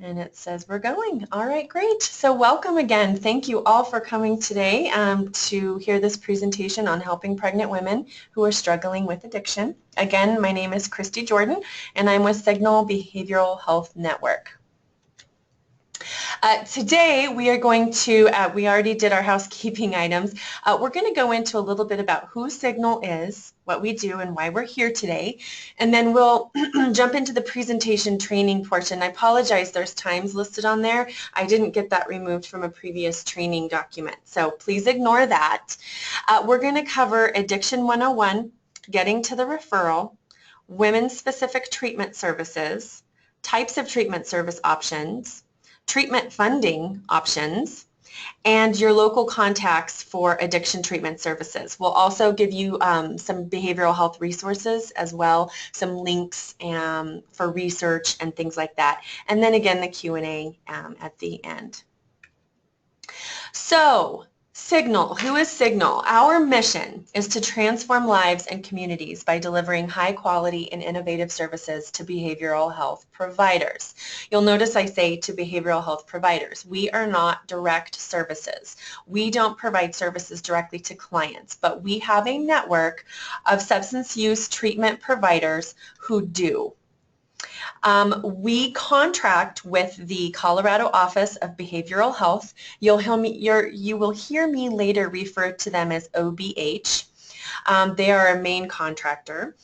And it says we're going. All right, great. So welcome again. Thank you all for coming today to hear this presentation on helping pregnant women who are struggling with addiction. Again, my name is Christy Jordan, and I'm with Signal Behavioral Health Network. Today we are going to, we already did our housekeeping items, we're going to go into a little bit about who Signal is, what we do, and why we're here today, and then we'll jump into the presentation training portion. I apologize, there's times listed on there. I didn't get that removed from a previous training document, so please ignore that. We're going to cover Addiction 101, getting to the referral, women-specific treatment services, types of treatment service options, treatment funding options, and your local contacts for addiction treatment services. We'll also give you some behavioral health resources as well, some links for research and things like that. And then again, the Q&A at the end. So, Signal. Who is Signal? Our mission is to transform lives and communities by delivering high quality and innovative services to behavioral health providers. You'll notice I say to behavioral health providers. We are not direct services. We don't provide services directly to clients, but we have a network of substance use treatment providers who do. We contract with the Colorado Office of Behavioral Health. You will hear me later refer to them as OBH. They are a main contractor.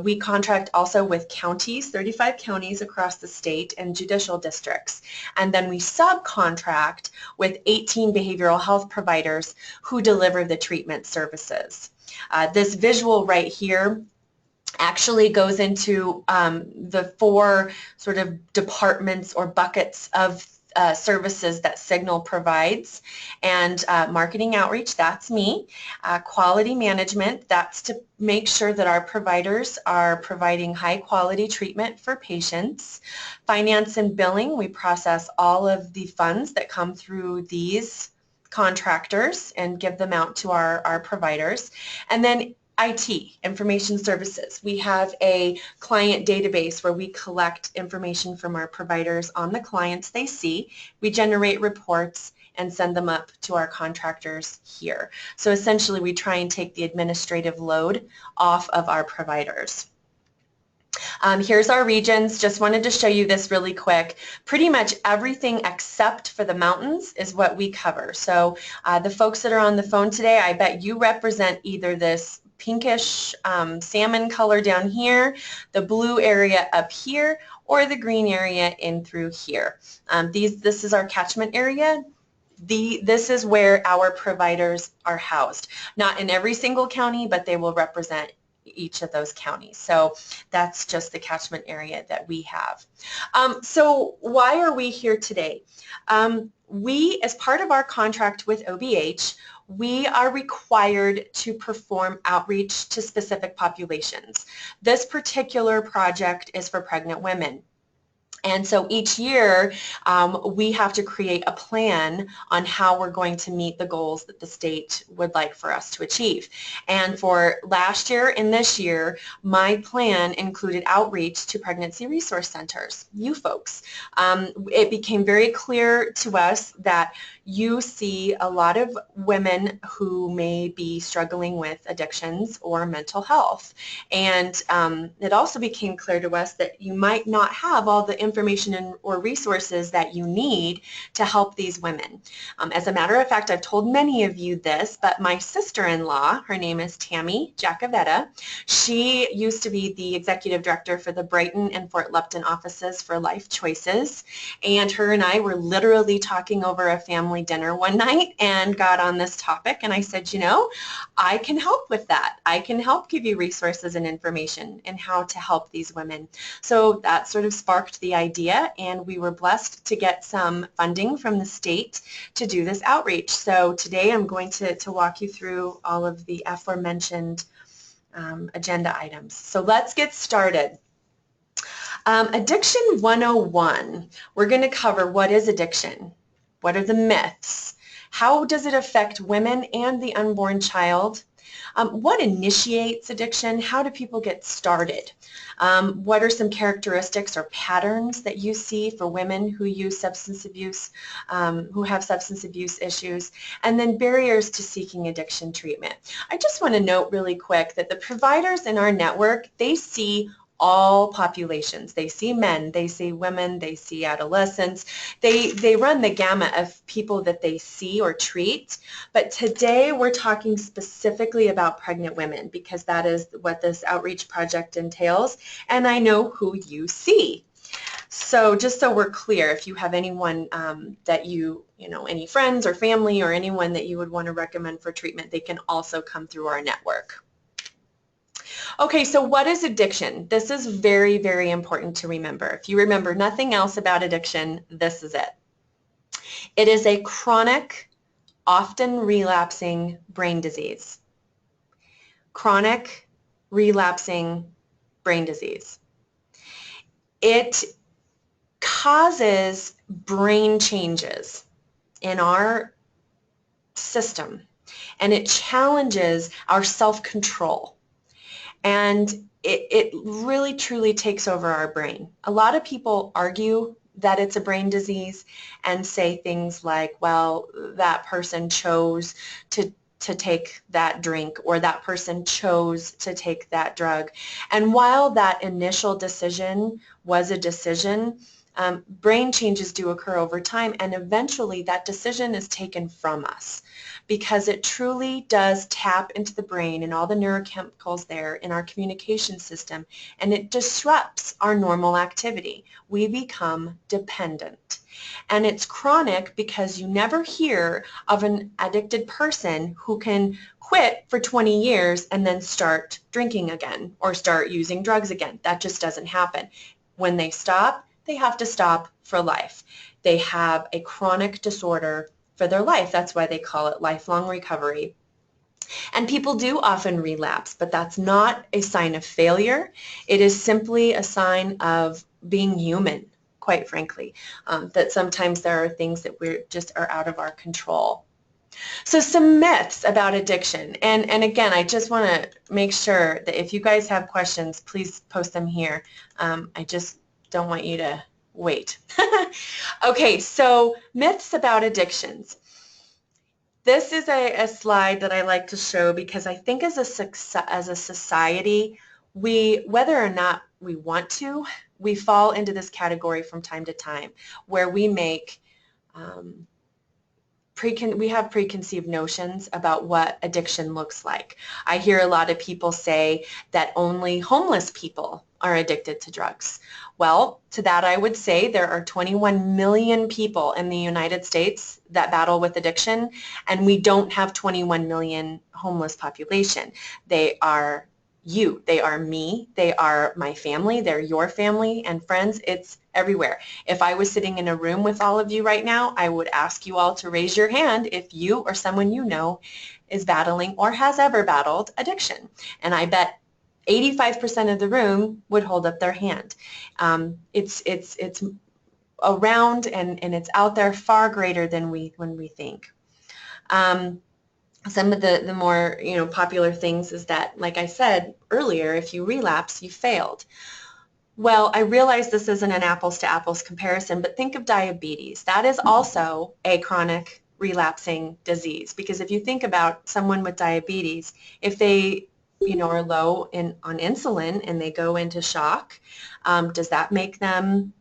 We contract also with counties, 35 counties across the state, and judicial districts. And then we subcontract with 18 behavioral health providers who deliver the treatment services. This visual right here actually goes into the four sort of departments or buckets of services that Signal provides. And marketing outreach, that's me. Quality management, that's to make sure that our providers are providing high quality treatment for patients. Finance and billing, we process all of the funds that come through these contractors and give them out to our providers. And then IT, information services. We have a client database where we collect information from our providers on the clients they see. We generate reports and send them up to our contractors here. So essentially we try and take the administrative load off of our providers. Here's our regions. Just wanted to show you this really quick. Pretty much everything except for the mountains is what we cover. So the folks that are on the phone today, I bet you represent either this pinkish salmon color down here, the blue area up here, or the green area in through here. This is our catchment area. This is where our providers are housed. Not in every single county, but they will represent each of those counties. So that's just the catchment area that we have. So why are we here today? We, as part of our contract with OBH, we are required to perform outreach to specific populations. This particular project is for pregnant women. And so each year we have to create a plan on how we're going to meet the goals that the state would like for us to achieve. And for last year and this year, my plan included outreach to pregnancy resource centers, you folks. It became very clear to us that you see a lot of women who may be struggling with addictions or mental health. And it also became clear to us that you might not have all the information or resources that you need to help these women. As a matter of fact, I've told many of you this, but my sister-in-law, her name is Tammy Jacovetta, she used to be the executive director for the Brighton and Fort Lupton offices for Life Choices, and her and I were literally talking over a family dinner one night and got on this topic, and I said, you know, I can help with that. I can help give you resources and information and how to help these women. So that sort of sparked the idea, and we were blessed to get some funding from the state to do this outreach. So today I'm going to walk you through all of the aforementioned agenda items. So let's get started. Addiction 101. We're going to cover what is addiction, what are the myths, how does it affect women and the unborn child, What initiates addiction? How do people get started? What are some characteristics or patterns that you see for women who use substance abuse, who have substance abuse issues? And then barriers to seeking addiction treatment. I just want to note really quick that the providers in our network, they see all populations. They see men, they see women, they see adolescents. They run the gamut of people that they see or treat. But today we're talking specifically about pregnant women because that is what this outreach project entails. And I know who you see. So just so we're clear, if you have anyone that you know, any friends or family or anyone that you would want to recommend for treatment, they can also come through our network. Okay, so what is addiction? This is very, very important to remember. If you remember nothing else about addiction, this is it. It is a chronic, often relapsing brain disease. Chronic, relapsing brain disease. It causes brain changes in our system, and it challenges our self-control. And it really truly takes over our brain. A lot of people argue that it's a brain disease and say things like, well, that person chose to take that drink, or that person chose to take that drug. And while that initial decision was a decision, brain changes do occur over time, and eventually that decision is taken from us, because it truly does tap into the brain and all the neurochemicals there in our communication system, and it disrupts our normal activity. We become dependent. And it's chronic because you never hear of an addicted person who can quit for 20 years and then start drinking again or start using drugs again. That just doesn't happen. When they stop, they have to stop for life. They have a chronic disorder for their life. That's why they call it lifelong recovery. And people do often relapse, but that's not a sign of failure. It is simply a sign of being human, quite frankly, that sometimes there are things that are out of our control. So some myths about addiction. And again, I just want to make sure that if you guys have questions, please post them here. I just don't want you to wait. Okay, so myths about addictions. This is a slide that I like to show because I think as a society, whether or not we want to, we fall into this category from time to time where we make we have preconceived notions about what addiction looks like. I hear a lot of people say that only homeless people are addicted to drugs. Well, to that I would say there are 21 million people in the United States that battle with addiction, and we don't have 21 million homeless population. They are you, they are me, they are my family, they're your family and friends. It's everywhere. If I was sitting in a room with all of you right now, I would ask you all to raise your hand if you or someone you know is battling or has ever battled addiction. And I bet 85% of the room would hold up their hand. It's around and it's out there far greater than when we think. Some of the more popular things is that, like I said earlier, if you relapse, you failed. Well, I realize this isn't an apples to apples comparison, but think of diabetes. That is also a chronic relapsing disease, because if you think about someone with diabetes, if they are low on insulin and they go into shock, does that make them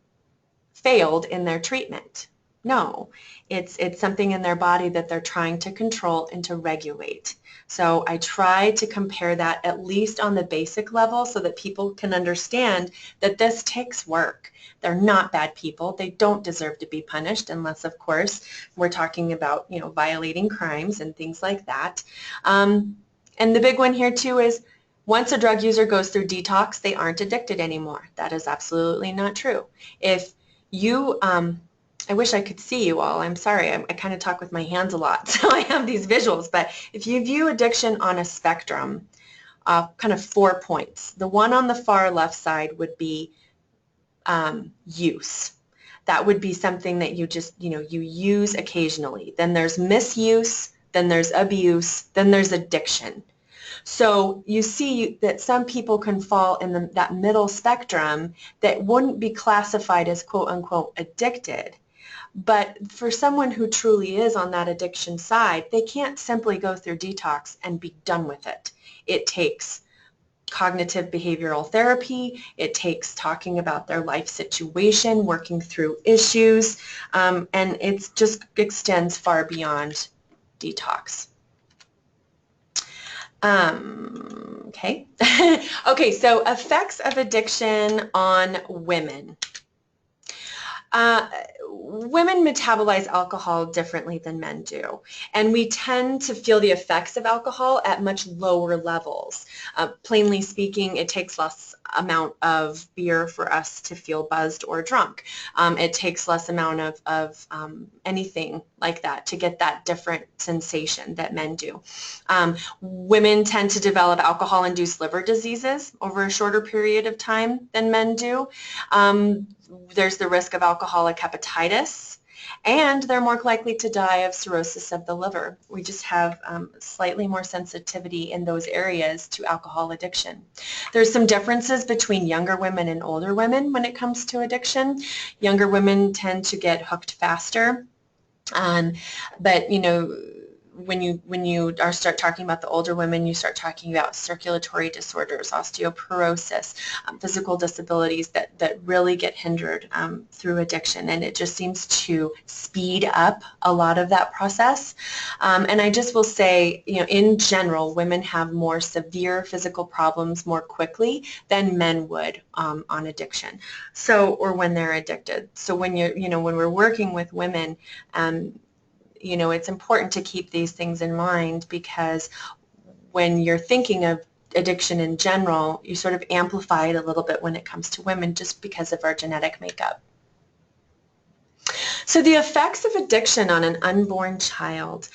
failed in their treatment? No, it's something in their body that they're trying to control and to regulate. So I try to compare that at least on the basic level so that people can understand that this takes work. They're not bad people. They don't deserve to be punished unless, of course, we're talking about violating crimes and things like that. And the big one here too is once a drug user goes through detox, they aren't addicted anymore. That is absolutely not true. If you I wish I could see you all. I'm sorry. I kind of talk with my hands a lot, so I have these visuals. But if you view addiction on a spectrum, kind of 4 points. The one on the far left side would be use. That would be something that you just, you use occasionally. Then there's misuse, then there's abuse, then there's addiction. So you see that some people can fall in that middle spectrum that wouldn't be classified as quote unquote addicted. But for someone who truly is on that addiction side, they can't simply go through detox and be done with it. It takes cognitive behavioral therapy. It takes talking about their life situation, working through issues, and it just extends far beyond detox. Okay. Okay, so effects of addiction on women. Women metabolize alcohol differently than men do, and we tend to feel the effects of alcohol at much lower levels. Plainly speaking, it takes less amount of beer for us to feel buzzed or drunk. It takes less amount of anything like that to get that different sensation that men do. Women tend to develop alcohol-induced liver diseases over a shorter period of time than men do. There's the risk of alcoholic hepatitis, and they're more likely to die of cirrhosis of the liver. We just have slightly more sensitivity in those areas to alcohol addiction. There's some differences between younger women and older women when it comes to addiction. Younger women tend to get hooked faster, but you know, when you start talking about the older women, you start talking about circulatory disorders, osteoporosis, physical disabilities that really get hindered through addiction, and it just seems to speed up a lot of that process. And I just will say, you know, in general, women have more severe physical problems more quickly than men would on addiction. So, or when they're addicted. So when when we're working with women, you know, it's important to keep these things in mind, because when you're thinking of addiction in general, you sort of amplify it a little bit when it comes to women just because of our genetic makeup. So the effects of addiction on an unborn child.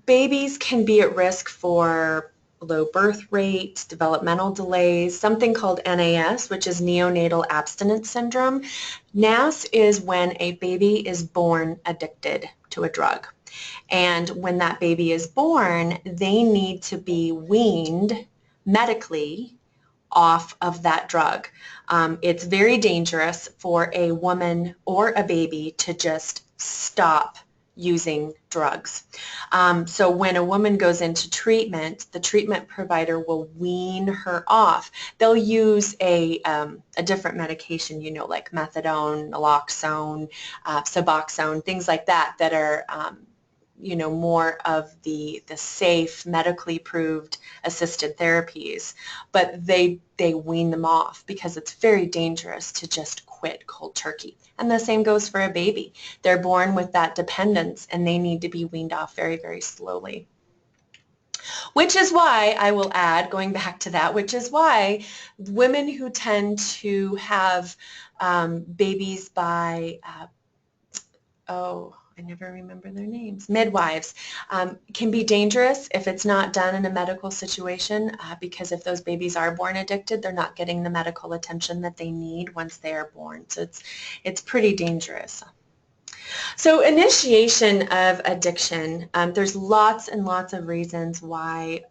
Babies can be at risk for low birth rate, developmental delays, something called NAS, which is neonatal abstinence syndrome. NAS is when a baby is born addicted to a drug. And when that baby is born, they need to be weaned medically off of that drug. It's very dangerous for a woman or a baby to just stop using drugs. So when a woman goes into treatment, the treatment provider will wean her off. They'll use a different medication, you know, like methadone, naloxone, Suboxone, things like that that are you know, more of the safe, medically proved assisted therapies, but they wean them off because it's very dangerous to just quit cold turkey. And the same goes for a baby. They're born with that dependence, and they need to be weaned off very, very slowly. Which is why, I will add, going back to that, which is why women who tend to have babies by I never remember their names, midwives, can be dangerous if it's not done in a medical situation, because if those babies are born addicted, they're not getting the medical attention that they need once they are born. So it's pretty dangerous. So initiation of addiction, there's lots and lots of reasons why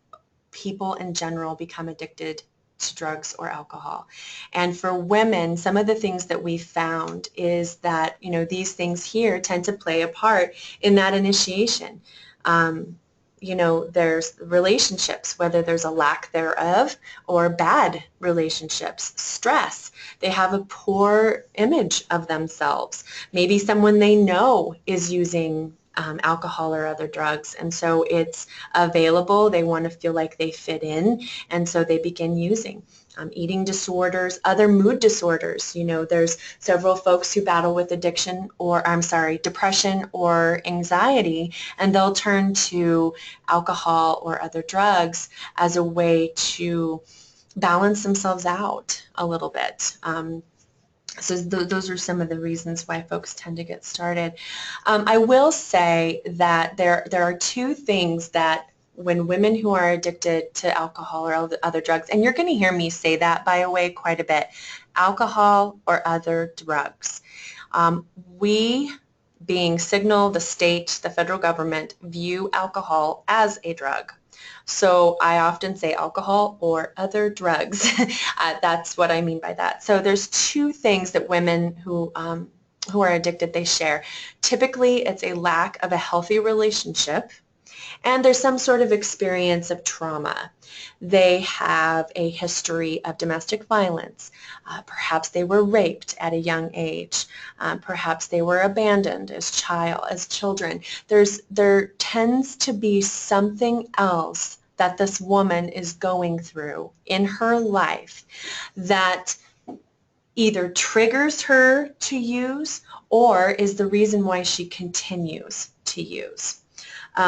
people in general become addicted to drugs or alcohol. And for women, some of the things that we found is that, you know, these things here tend to play a part in that initiation. You know, there's relationships, whether there's a lack thereof or bad relationships, stress. They have a poor image of themselves. Maybe someone they know is using alcohol or other drugs, and so it's available. They want to feel like they fit in, and so they begin using. Eating disorders, other mood disorders. You know, there's several folks who battle with addiction or, depression or anxiety, and they'll turn to alcohol or other drugs as a way to balance themselves out a little bit. So those are some of the reasons why folks tend to get started. I will say that there are two things that when women who are addicted to alcohol or other drugs, and you're going to hear me say that, by the way, quite a bit, alcohol or other drugs. We, being Signal, the state, the federal government, view alcohol as a drug. So I often say alcohol or other drugs. That's what I mean by that. So there's two things that women who are addicted, they share. Typically, it's a lack of a healthy relationship, and there's some sort of experience of trauma. They have a history of domestic violence. Perhaps they were raped at a young age. Perhaps they were abandoned as children. There tends to be something else that this woman is going through in her life that either triggers her to use or is the reason why she continues to use.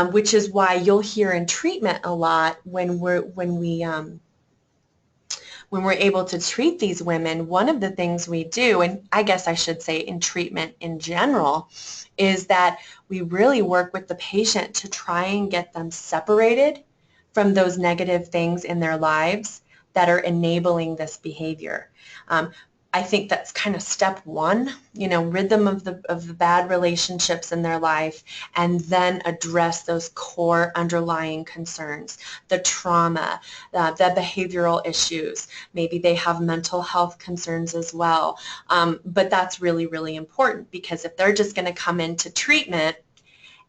Which is why you'll hear in treatment a lot when we're able to treat these women. One of the things we do, and I guess I should say in treatment in general, is that we really work with the patient to try and get them separated from those negative things in their lives that are enabling this behavior. I think that's kind of step one, rid them of the bad relationships in their life, and then address those core underlying concerns, the trauma, the behavioral issues. Maybe they have mental health concerns as well. But that's really, really important, because if they're just going to come into treatment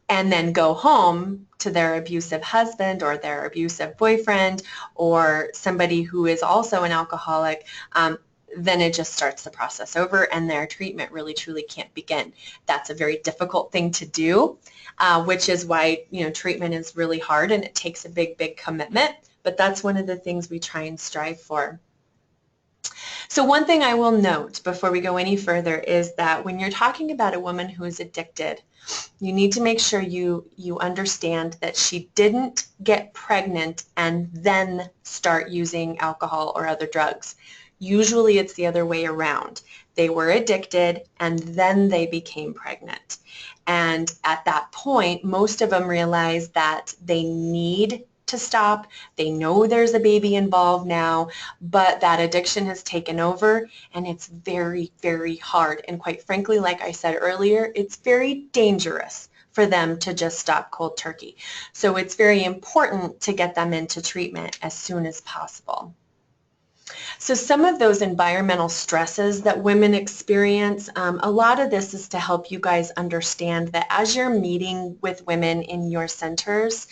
and then go home to their abusive husband or their abusive boyfriend or somebody who is also an alcoholic, then it just starts the process over and their treatment really truly can't begin. That's a very difficult thing to do, which is why treatment is really hard and it takes a big, big commitment, but that's one of the things we try and strive for. So one thing I will note before we go any further is that when you're talking about a woman who is addicted, you need to make sure you understand that she didn't get pregnant and then start using alcohol or other drugs. Usually it's the other way around. They were addicted and then they became pregnant. And at that point, most of them realize that they need to stop. They know there's a baby involved now, but that addiction has taken over and it's very, very hard. And quite frankly, like I said earlier, it's very dangerous for them to just stop cold turkey. So it's very important to get them into treatment as soon as possible. So some of those environmental stresses that women experience, a lot of this is to help you guys understand that as you're meeting with women in your centers,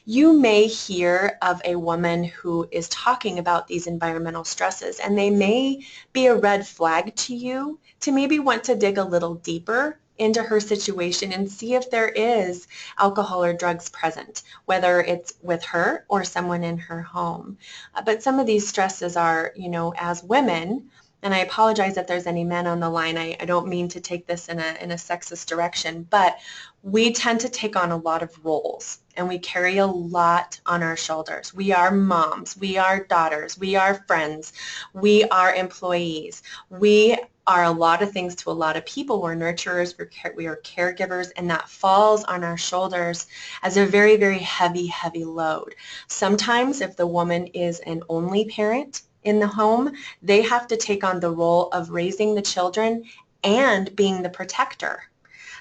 you may hear of a woman who is talking about these environmental stresses, and they may be a red flag to you to maybe want to dig a little deeper into her situation and see if there is alcohol or drugs present, whether it's with her or someone in her home. But some of these stresses are, as women, and I apologize if there's any men on the line, I don't mean to take this in a sexist direction, but we tend to take on a lot of roles and we carry a lot on our shoulders. We are moms, we are daughters, we are friends, we are employees, we are a lot of things to a lot of people. We're nurturers, we are caregivers, and that falls on our shoulders as a very, very heavy, heavy load. Sometimes if the woman is an only parent in the home, they have to take on the role of raising the children and being the protector.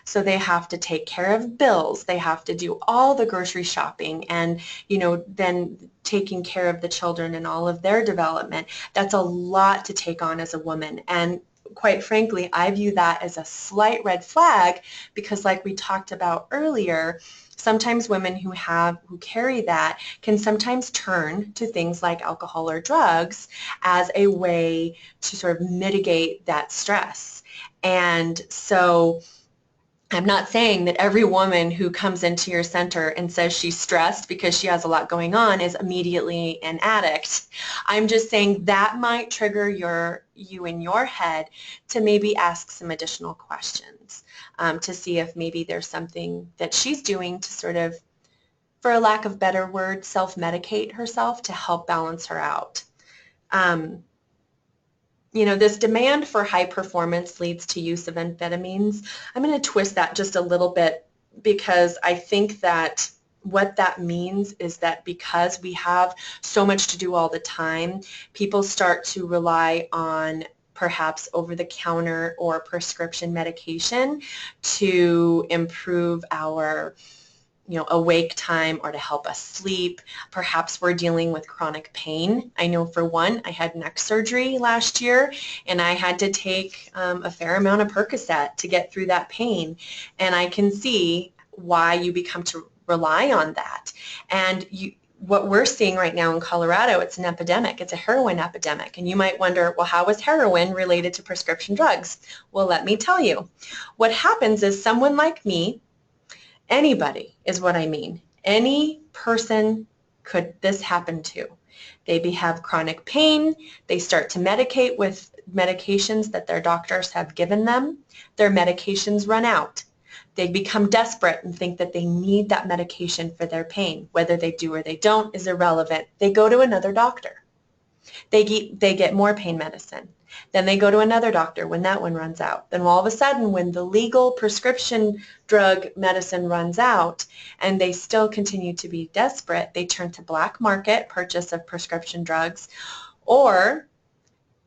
So they have to take care of bills, they have to do all the grocery shopping and, then taking care of the children and all of their development. That's a lot to take on as a woman. And quite frankly, I view that as a slight red flag because like we talked about earlier, sometimes women who carry that can sometimes turn to things like alcohol or drugs as a way to sort of mitigate that stress. And so I'm not saying that every woman who comes into your center and says she's stressed because she has a lot going on is immediately an addict. I'm just saying that might trigger you in your head to maybe ask some additional questions to see if maybe there's something that she's doing to sort of, for a lack of better word, self-medicate herself to help balance her out. This demand for high performance leads to use of amphetamines. I'm going to twist that just a little bit because I think that what that means is that because we have so much to do all the time, people start to rely on perhaps over-the-counter or prescription medication to improve our awake time or to help us sleep. Perhaps we're dealing with chronic pain. I know for one, I had neck surgery last year and I had to take a fair amount of Percocet to get through that pain. And I can see why you become to rely on that. And what we're seeing right now in Colorado, it's an epidemic. It's a heroin epidemic. And you might wonder, well, how is heroin related to prescription drugs? Well, let me tell you. What happens is someone like me, anybody is what I mean. Any person could this happen to. They have chronic pain. They start to medicate with medications that their doctors have given them. Their medications run out. They become desperate and think that they need that medication for their pain. Whether they do or they don't is irrelevant. They go to another doctor. They get more pain medicine. Then they go to another doctor when that one runs out. Then all of a sudden, when the legal prescription drug medicine runs out and they still continue to be desperate, they turn to black market purchase of prescription drugs or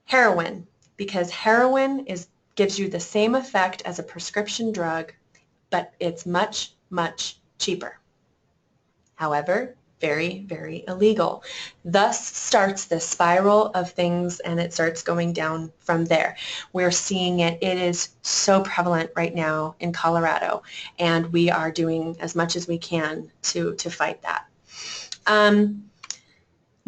heroin, because heroin gives you the same effect as a prescription drug, but it's much, much cheaper. However, very, very illegal. Thus starts the spiral of things, and it starts going down from there. We're seeing it. It is so prevalent right now in Colorado, and we are doing as much as we can to fight that.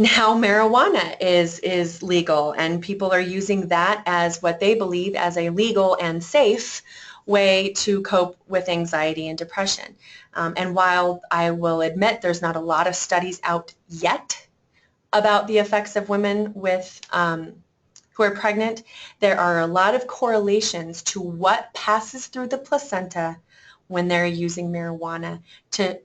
Now marijuana is legal, and people are using that as what they believe as a legal and safe way to cope with anxiety and depression. And while I will admit there's not a lot of studies out yet about the effects of women with who are pregnant, there are a lot of correlations to what passes through the placenta when they're using marijuana to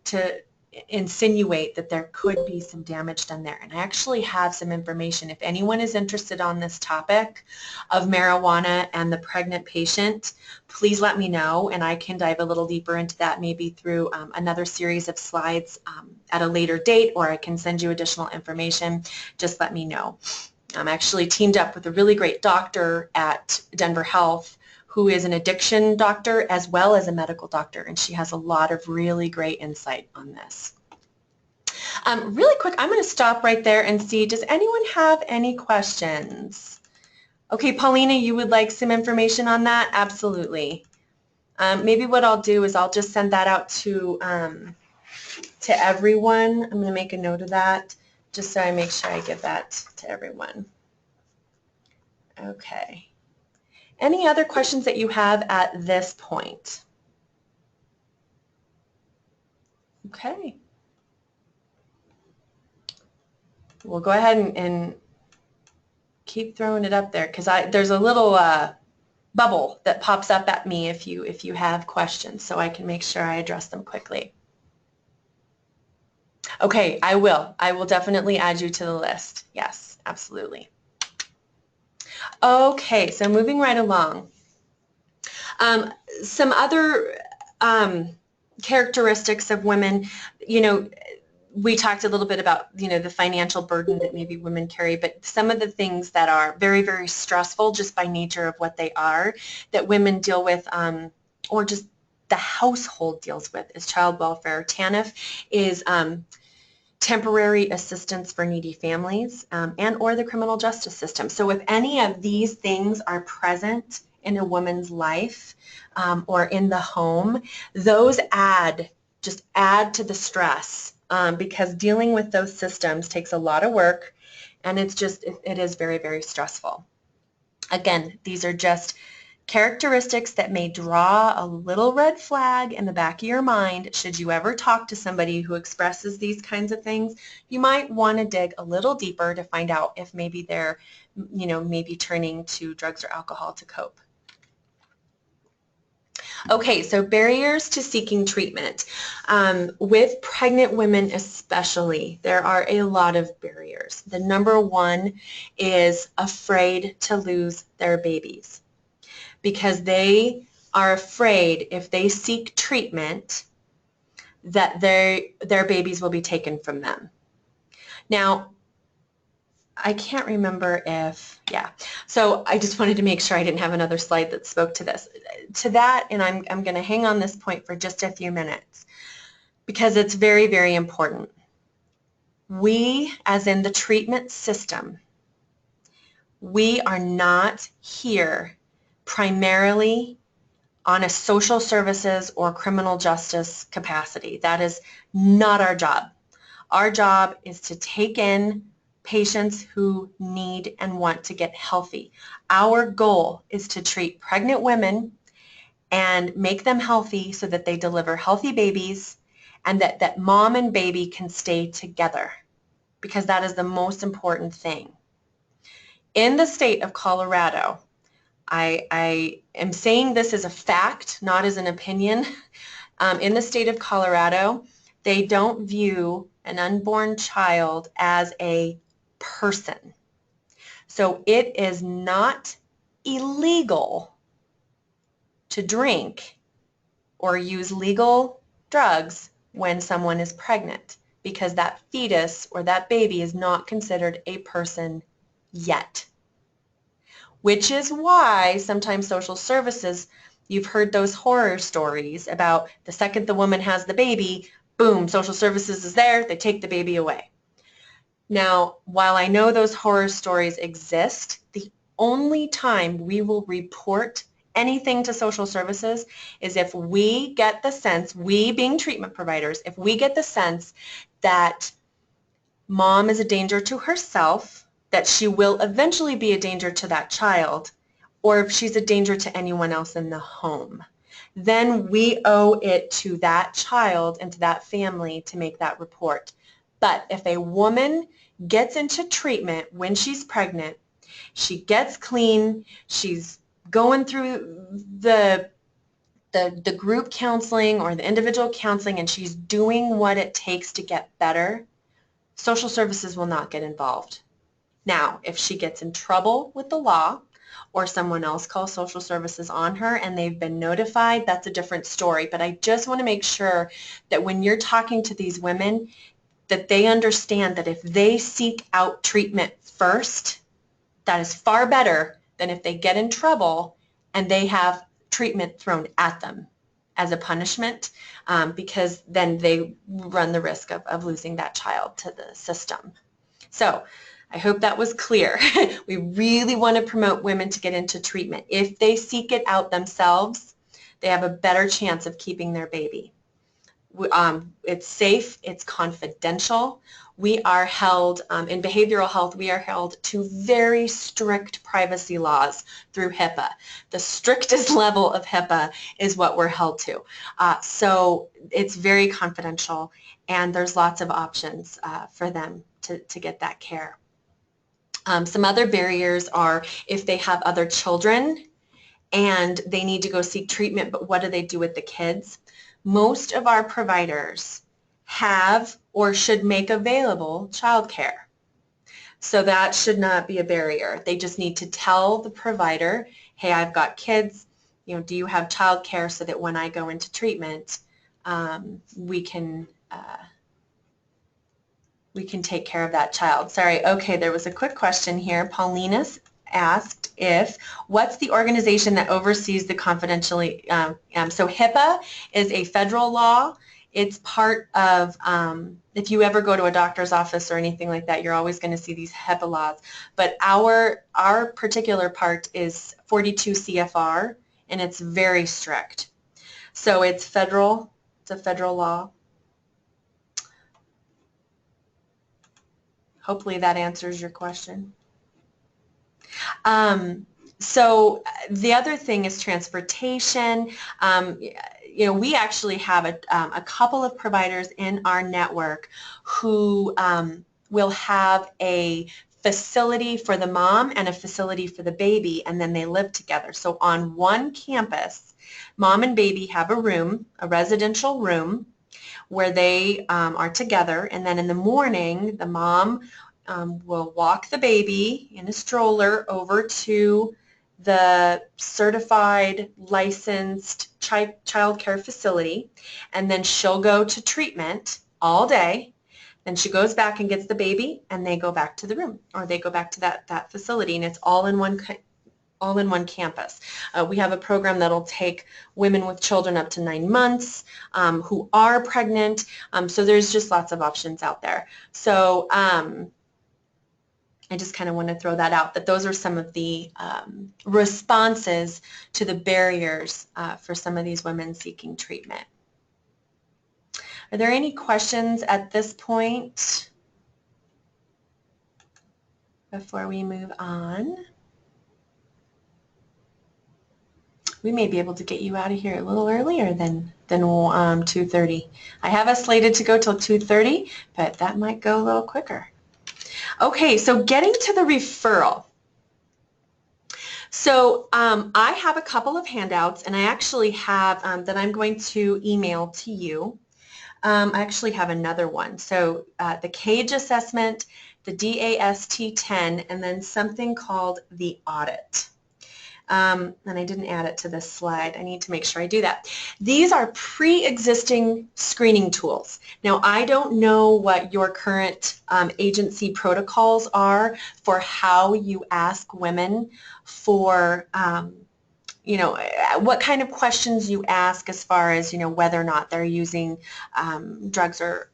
insinuate that there could be some damage done there. And I actually have some information. If anyone is interested on this topic of marijuana and the pregnant patient, please let me know, and I can dive a little deeper into that maybe through another series of slides at a later date, or I can send you additional information. Just let me know. I'm actually teamed up with a really great doctor at Denver Health who is an addiction doctor as well as a medical doctor, and she has a lot of really great insight on this. Really quick, I'm going to stop right there and see, does anyone have any questions? Okay, Paulina, you would like some information on that? Absolutely. Maybe what I'll do is I'll just send that out to everyone. I'm going to make a note of that just so I make sure I give that to everyone. Okay. Any other questions that you have at this point? Okay. We'll go ahead and keep throwing it up there because there's a little bubble that pops up at me if you have questions, so I can make sure I address them quickly. Okay, I will. I will definitely add you to the list. Yes, absolutely. Okay, so moving right along. Some other characteristics of women, we talked a little bit about, the financial burden that maybe women carry, but some of the things that are very, very stressful just by nature of what they are that women deal with, or just the household deals with, is child welfare. TANF is temporary assistance for needy families, and or the criminal justice system. So if any of these things are present in a woman's life or in the home, those just add to the stress because dealing with those systems takes a lot of work, and it is very, very stressful. Again, these are just characteristics that may draw a little red flag in the back of your mind. Should you ever talk to somebody who expresses these kinds of things, you might want to dig a little deeper to find out if maybe they're, maybe turning to drugs or alcohol to cope. Okay, so barriers to seeking treatment. With pregnant women especially, there are a lot of barriers. The number one is afraid to lose their babies, because they are afraid if they seek treatment that their babies will be taken from them. Now, I can't remember so I just wanted to make sure I didn't have another slide that spoke to this. To that, and I'm going to hang on this point for just a few minutes. because it's very, very important. We, as in the treatment system, we are not here primarily on a social services or criminal justice capacity. That is not our job. Our job is to take in patients who need and want to get healthy. Our goal is to treat pregnant women and make them healthy so that they deliver healthy babies and that mom and baby can stay together, because that is the most important thing. In the state of Colorado, I am saying this as a fact, not as an opinion. In the state of Colorado, they don't view an unborn child as a person. So it is not illegal to drink or use legal drugs when someone is pregnant, because that fetus or that baby is not considered a person yet. Which is why sometimes social services, you've heard those horror stories about the second the woman has the baby, boom, social services is there, they take the baby away. Now, while I know those horror stories exist, the only time we will report anything to social services is if we get the sense, we being treatment providers, if we get the sense that mom is a danger to herself, that she will eventually be a danger to that child, or if she's a danger to anyone else in the home, then we owe it to that child and to that family to make that report. But if a woman gets into treatment when she's pregnant, she gets clean, she's going through the group counseling or the individual counseling, and she's doing what it takes to get better, social services will not get involved. Now, if she gets in trouble with the law or someone else calls social services on her and they've been notified, that's a different story. But I just want to make sure that when you're talking to these women, that they understand that if they seek out treatment first, that is far better than if they get in trouble and they have treatment thrown at them as a punishment, because then they run the risk of losing that child to the system. So I hope that was clear. We really want to promote women to get into treatment. If they seek it out themselves, they have a better chance of keeping their baby. It's safe, it's confidential. We are held, in behavioral health, we are held to very strict privacy laws through HIPAA. The strictest level of HIPAA is what we're held to. So it's very confidential, and there's lots of options for them to get that care. Some other barriers are if they have other children and they need to go seek treatment, but what do they do with the kids? Most of our providers have or should make available childcare. So that should not be a barrier. They just need to tell the provider, hey, I've got kids, do you have childcare so that when I go into treatment, we can take care of that child. Sorry, okay, there was a quick question here. Paulina's asked what's the organization that oversees the confidentially, so HIPAA is a federal law. It's part of, if you ever go to a doctor's office or anything like that, you're always going to see these HIPAA laws. But our particular part is 42 CFR, and it's very strict. So it's federal, it's a federal law. Hopefully that answers your question. So the other thing is transportation. We actually have a couple of providers in our network who will have a facility for the mom and a facility for the baby, and then they live together. So on one campus, mom and baby have a room, a residential room, where they are together, and then in the morning the mom will walk the baby in a stroller over to the certified licensed child care facility, and then she'll go to treatment all day. Then she goes back and gets the baby, and they go back to the room, or they go back to that facility, and it's all in one all in one campus. We have a program that'll take women with children up to 9 months who are pregnant. So there's just lots of options out there. So I just kind of want to throw that out, that those are some of the responses to the barriers for some of these women seeking treatment. Are there any questions at this point before we move on? We may be able to get you out of here a little earlier than 2:30. I have us slated to go till 2:30, but that might go a little quicker. Okay, so getting to the referral. So I have a couple of handouts, and I actually have that I'm going to email to you. I actually have another one. So the CAGE assessment, the DAST-10, and then something called the audit. And I didn't add it to this slide. I need to make sure I do that. These are pre-existing screening tools. Now, I don't know what your current agency protocols are for how you ask women for what kind of questions you ask as far as, whether or not they're using drugs or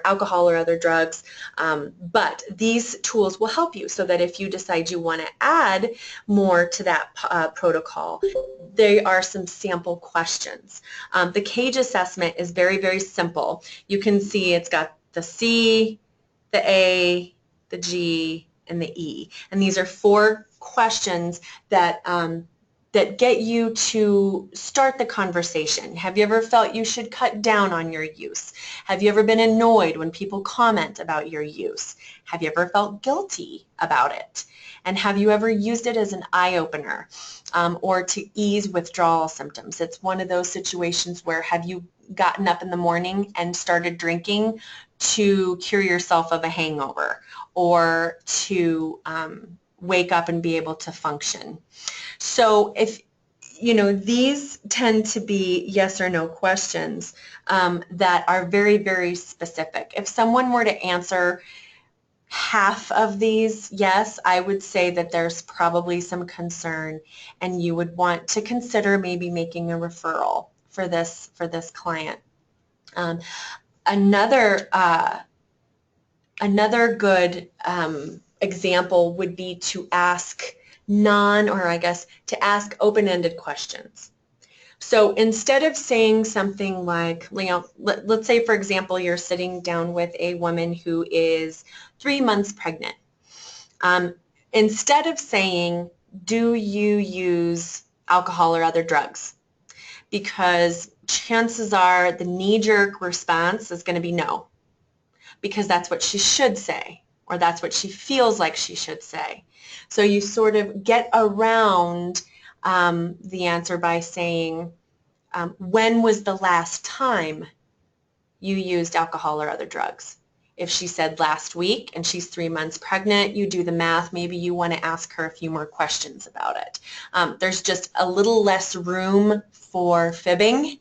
alcohol or other drugs. But these tools will help you so that if you decide you want to add more to that protocol, there are some sample questions. The CAGE assessment is very, very simple. You can see it's got the C, the A, the G, and the E. And these are 4 questions that get you to start the conversation. Have you ever felt you should cut down on your use? Have you ever been annoyed when people comment about your use? Have you ever felt guilty about it? And have you ever used it as an eye-opener or to ease withdrawal symptoms? It's one of those situations where have you gotten up in the morning and started drinking to cure yourself of a hangover or to wake up and be able to function? So if, these tend to be yes or no questions that are very, very specific. If someone were to answer half of these yes, I would say that there's probably some concern and you would want to consider maybe making a referral for this client. Another good example would be to ask to ask open-ended questions. So instead of saying something like, let's say, for example, you're sitting down with a woman who is 3 months pregnant. Instead of saying, do you use alcohol or other drugs? Because chances are the knee-jerk response is going to be no, because that's what she should say, or that's what she feels like she should say. So you sort of get around the answer by saying, when was the last time you used alcohol or other drugs? If she said last week and she's 3 months pregnant, you do the math. Maybe you want to ask her a few more questions about it. There's just a little less room for fibbing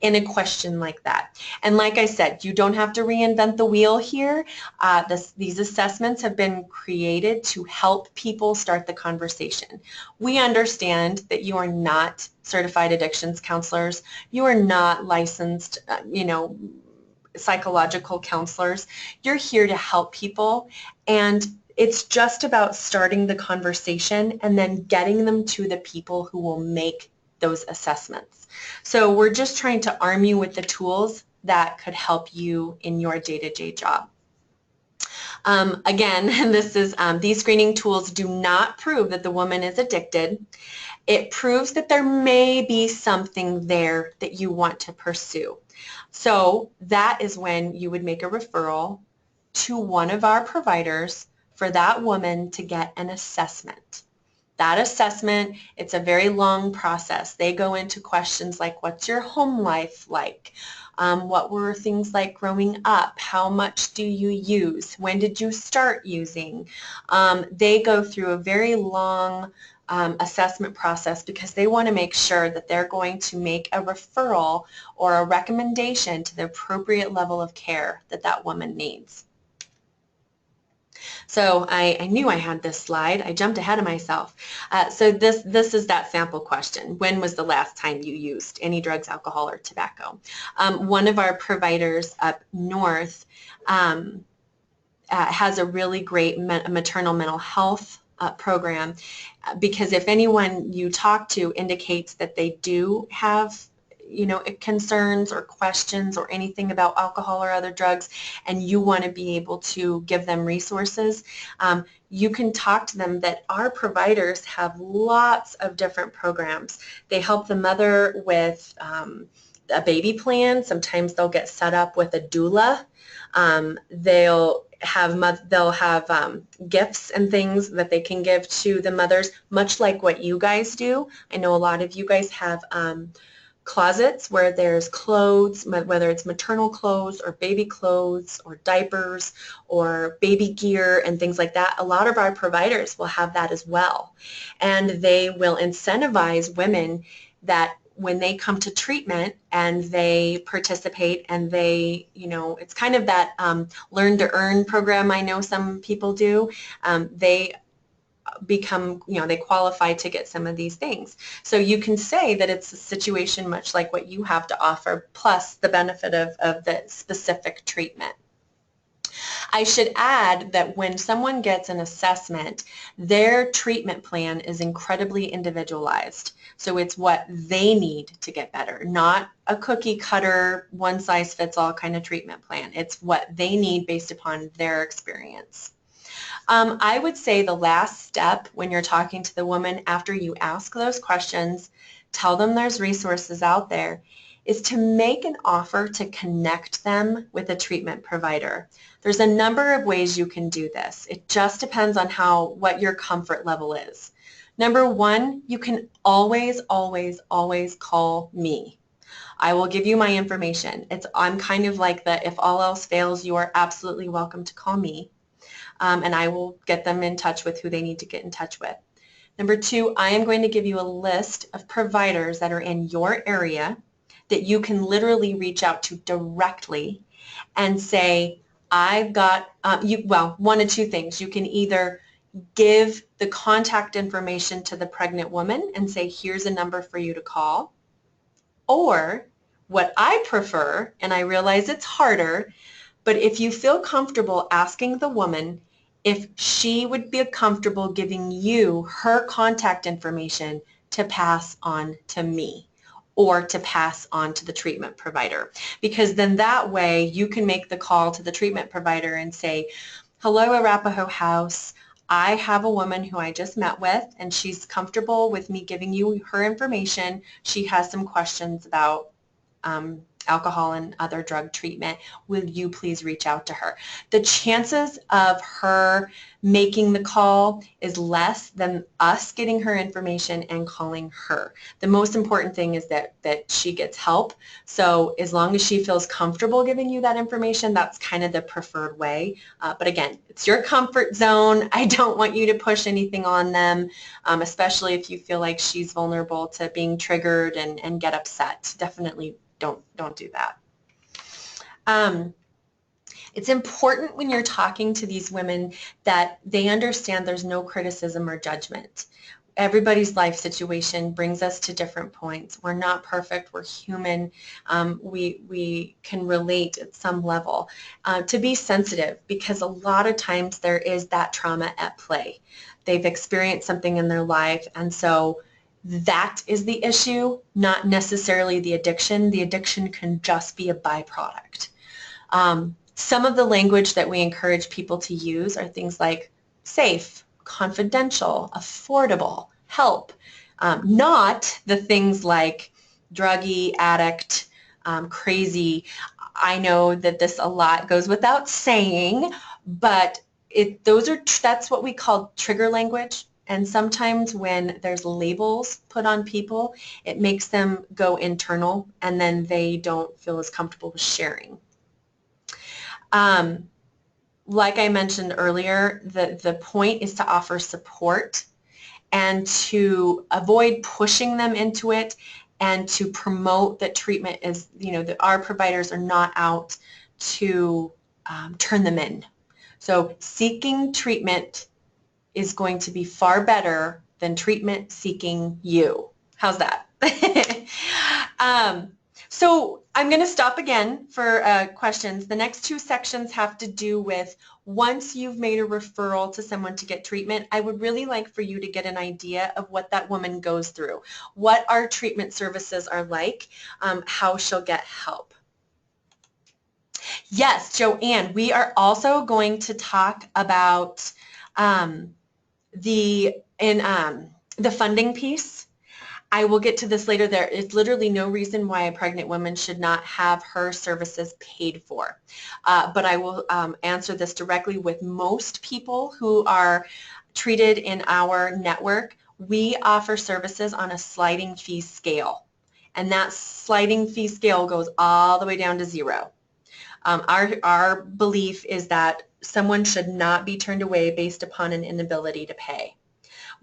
in a question like that. And like I said, you don't have to reinvent the wheel here. These assessments have been created to help people start the conversation. We understand that you are not certified addictions counselors. You are not licensed, psychological counselors. You're here to help people, and it's just about starting the conversation and then getting them to the people who will make those assessments. So we're just trying to arm you with the tools that could help you in your day-to-day job. Again, these screening tools do not prove that the woman is addicted. It proves that there may be something there that you want to pursue. So that is when you would make a referral to one of our providers for that woman to get an assessment. That assessment, it's a very long process. They go into questions like, what's your home life like? What were things like growing up? How much do you use? When did you start using? They go through a very long assessment process because they want to make sure that they're going to make a referral or a recommendation to the appropriate level of care that that woman needs. So I knew I had this slide. I jumped ahead of myself. So this is that sample question. When was the last time you used any drugs, alcohol, or tobacco? One of our providers up north has a really great maternal mental health program, because if anyone you talk to indicates that they do have concerns or questions or anything about alcohol or other drugs, and you want to be able to give them resources, you can talk to them that our providers have lots of different programs. They help the mother with a baby plan. Sometimes they'll get set up with a doula. They'll have gifts and things that they can give to the mothers, much like what you guys do. I know a lot of you guys have closets where there's clothes, whether it's maternal clothes or baby clothes or diapers or baby gear and things like that. A lot of our providers will have that as well. And they will incentivize women that when they come to treatment and they participate and they, it's kind of that learn to earn program I know some people do. They become, they qualify to get some of these things. So you can say that it's a situation much like what you have to offer, plus the benefit of the specific treatment. I should add that when someone gets an assessment, their treatment plan is incredibly individualized. So it's what they need to get better, not a cookie cutter, one size fits all kind of treatment plan. It's what they need based upon their experience. I would say the last step when you're talking to the woman after you ask those questions, tell them there's resources out there, is to make an offer to connect them with a treatment provider. There's a number of ways you can do this. It just depends on what your comfort level is. Number one, you can always, always, always call me. I will give you my information. I'm kind of like the if all else fails, you are absolutely welcome to call me. And I will get them in touch with who they need to get in touch with. Number two, I am going to give you a list of providers that are in your area that you can literally reach out to directly and say, I've got, one of two things. You can either give the contact information to the pregnant woman and say, here's a number for you to call. Or what I prefer, and I realize it's harder, but if you feel comfortable asking the woman if she would be comfortable giving you her contact information to pass on to me or to pass on to the treatment provider. Because then that way you can make the call to the treatment provider and say, hello, Arapahoe House. I have a woman who I just met with, and she's comfortable with me giving you her information. She has some questions about alcohol and other drug treatment. Will you please reach out to her? The chances of her making the call is less than us getting her information and calling her. The most important thing is that she gets help. So as long as she feels comfortable giving you that information, that's kind of the preferred way. But again, it's your comfort zone. I don't want you to push anything on them, especially if you feel like she's vulnerable to being triggered and get upset. Definitely don't do that. It's important when you're talking to these women that they understand there's no criticism or judgment. Everybody's life situation brings us to different points. We're not perfect. We're human. We can relate at some level. To be sensitive, because a lot of times there is that trauma at play. They've experienced something in their life, and so that is the issue, not necessarily the addiction. The addiction can just be a byproduct. Some of the language that we encourage people to use are things like safe, confidential, affordable, help, not the things like druggie, addict, crazy. I know that this a lot goes without saying, but that's what we call trigger language. And sometimes when there's labels put on people, it makes them go internal, and then they don't feel as comfortable with sharing. Like I mentioned earlier, the point is to offer support and to avoid pushing them into it, and to promote that treatment is, that our providers are not out to turn them in. So seeking treatment is going to be far better than treatment seeking you. How's that? So I'm going to stop again for questions. The next two sections have to do with once you've made a referral to someone to get treatment, I would really like for you to get an idea of what that woman goes through, what our treatment services are like, how she'll get help. Yes, Joanne, we are also going to talk about the funding piece. I will get to this later. There is literally no reason why a pregnant woman should not have her services paid for. But I will answer this directly with most people who are treated in our network. We offer services on a sliding fee scale. And that sliding fee scale goes all the way down to zero. Our belief is that someone should not be turned away based upon an inability to pay.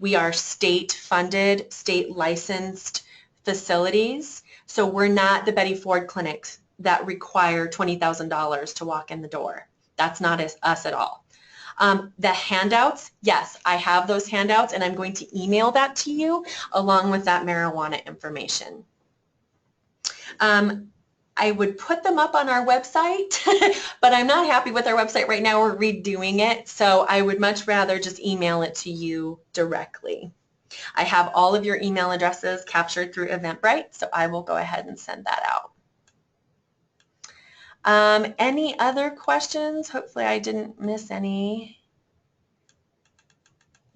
We are state-funded, state-licensed facilities, so we're not the Betty Ford clinics that require $20,000 to walk in the door. That's not us at all. The handouts, yes, I have those handouts, and I'm going to email that to you along with that marijuana information. I would put them up on our website, but I'm not happy with our website right now. We're redoing it, so I would much rather just email it to you directly. I have all of your email addresses captured through Eventbrite, so I will go ahead and send that out. Any other questions? Hopefully I didn't miss any.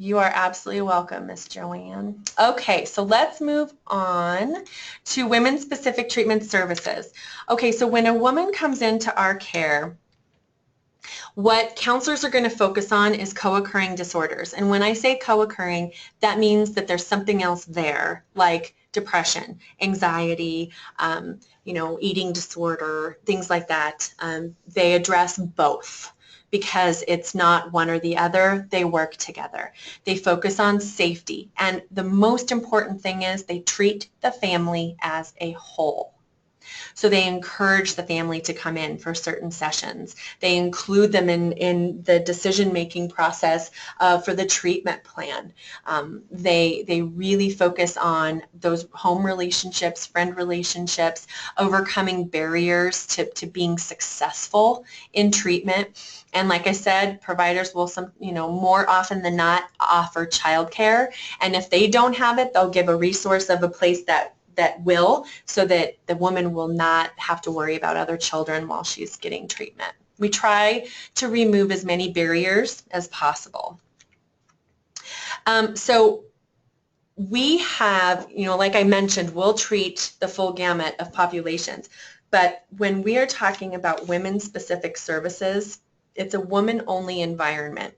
You are absolutely welcome, Miss Joanne. Okay, so let's move on to women-specific treatment services. Okay, so when a woman comes into our care, what counselors are going to focus on is co-occurring disorders. And when I say co-occurring, that means that there's something else there, like depression, anxiety, eating disorder, things like that. They address both, because it's not one or the other. They work together. They focus on safety. And the most important thing is they treat the family as a whole. So they encourage the family to come in for certain sessions. They include them in the decision-making process for the treatment plan. They really focus on those home relationships, friend relationships, overcoming barriers to being successful in treatment. And like I said, providers will more often than not offer childcare. And if they don't have it, they'll give a resource of a place that will, so that the woman will not have to worry about other children while she's getting treatment. We try to remove as many barriers as possible. So we have, like I mentioned, we'll treat the full gamut of populations. But when we are talking about women-specific services, it's a woman-only environment.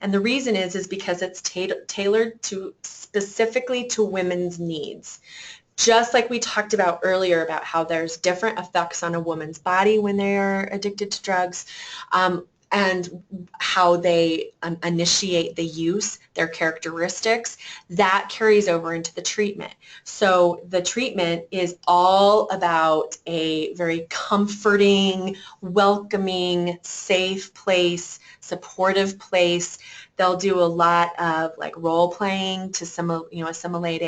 And the reason is because it's tailored specifically to women's needs. Just like we talked about earlier about how there's different effects on a woman's body when they are addicted to drugs, and how they initiate the use, their characteristics, that carries over into the treatment. So the treatment is all about a very comforting, welcoming, safe place, supportive place. They'll do a lot of role playing to assimilate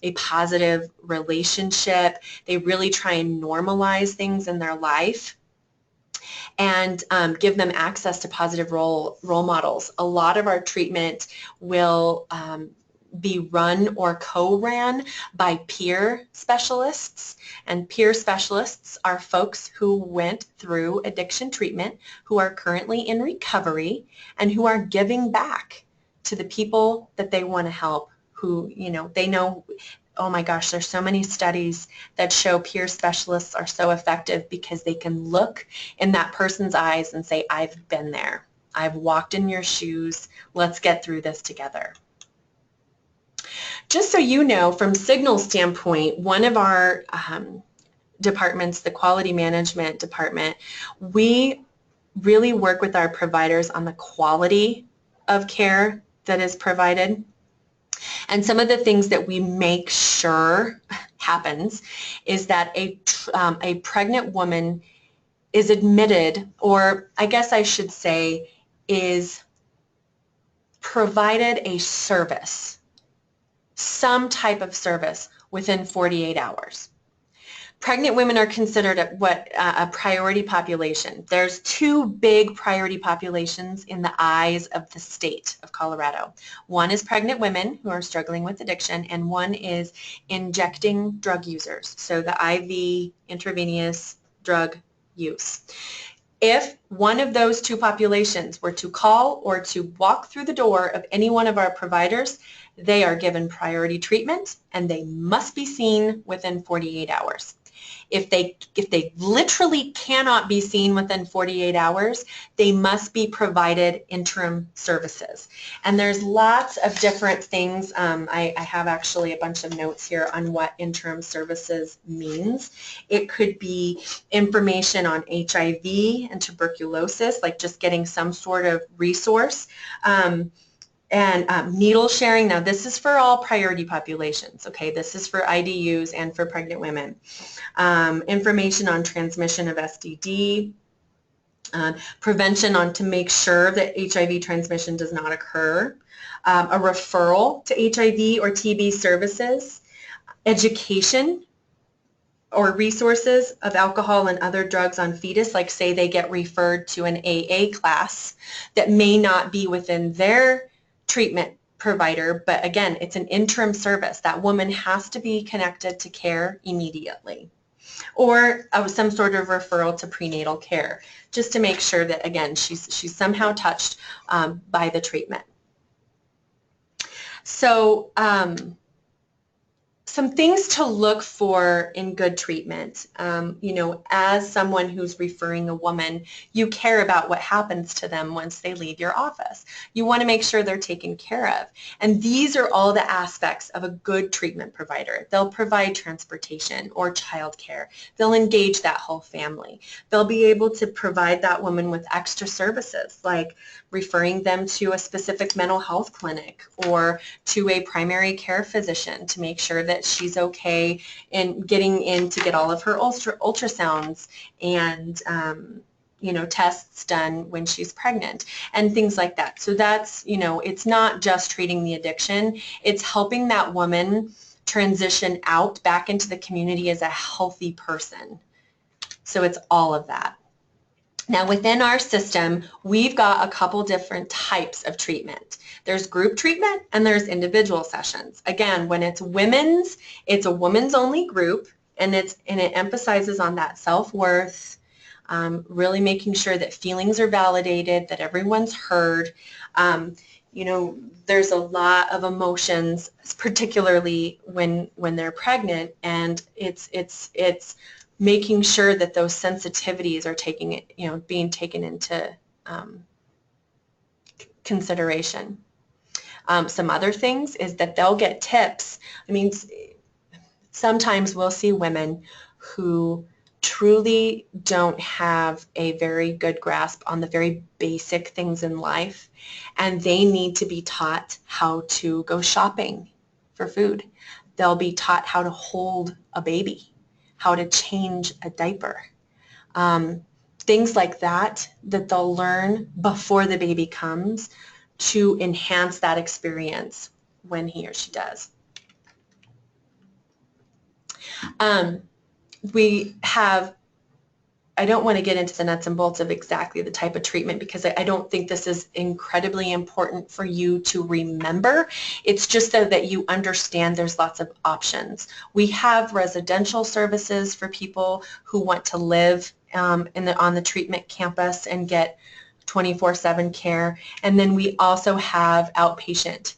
a positive relationship. They really try and normalize things in their life and give them access to positive role models. A lot of our treatment will be run or co-ran by peer specialists, and peer specialists are folks who went through addiction treatment, who are currently in recovery, and who are giving back to the people that they want to help, who they know. Oh my gosh, there's so many studies that show peer specialists are so effective because they can look in that person's eyes and say, I've been there. I've walked in your shoes. Let's get through this together. Just so you know, from Signal's standpoint, one of our departments, the quality management department, we really work with our providers on the quality of care that is provided. And some of the things that we make sure happens is that a pregnant woman is admitted, or I guess I should say is provided a service, some type of service within 48 hours. Pregnant women are considered a priority population. There's two big priority populations in the eyes of the state of Colorado. One is pregnant women who are struggling with addiction, and one is injecting drug users, so the IV intravenous drug use. If one of those two populations were to call or to walk through the door of any one of our providers, they are given priority treatment and they must be seen within 48 hours. If they literally cannot be seen within 48 hours, they must be provided interim services. And there's lots of different things. I have actually a bunch of notes here on what interim services means. It could be information on HIV and tuberculosis, like just getting some sort of resource. And needle sharing. Now this is for all priority populations, okay? This is for IDUs and for pregnant women. Information on transmission of STD, prevention on to make sure that HIV transmission does not occur, a referral to HIV or TB services, education or resources of alcohol and other drugs on fetus, like say they get referred to an AA class that may not be within their treatment provider, but again, it's an interim service. That woman has to be connected to care immediately, or some sort of referral to prenatal care, just to make sure that, again, she's somehow touched by the treatment. So some things to look for in good treatment. You know, as someone who's referring a woman, you care about what happens to them once they leave your office. You want to make sure they're taken care of. And these are all the aspects of a good treatment provider. They'll provide transportation or childcare. They'll engage that whole family. They'll be able to provide that woman with extra services, like referring them to a specific mental health clinic or to a primary care physician to make sure that she's okay in getting in to get all of her ultrasounds and you know, tests done when she's pregnant and things like that. So that's, you know, it's not just treating the addiction, it's helping that woman transition out back into the community as a healthy person. So it's all of that. Now within our system, we've got a couple different types of treatment. There's group treatment and there's individual sessions. Again, when it's women's, it's a women's only group, and it emphasizes on that self-worth, really making sure that feelings are validated, that everyone's heard. You know, there's a lot of emotions, particularly when they're pregnant, and it's making sure that those sensitivities are being taken into consideration. Some other things is that they'll get tips. I mean, sometimes we'll see women who truly don't have a very good grasp on the very basic things in life, and they need to be taught how to go shopping for food. They'll be taught how to hold a baby, how to change a diaper, things like that they'll learn before the baby comes to enhance that experience when he or she does. We have, I don't want to get into the nuts and bolts of exactly the type of treatment because I don't think this is incredibly important for you to remember. It's just so that you understand there's lots of options. We have residential services for people who want to live on the treatment campus and get 24/7 care. And then we also have outpatient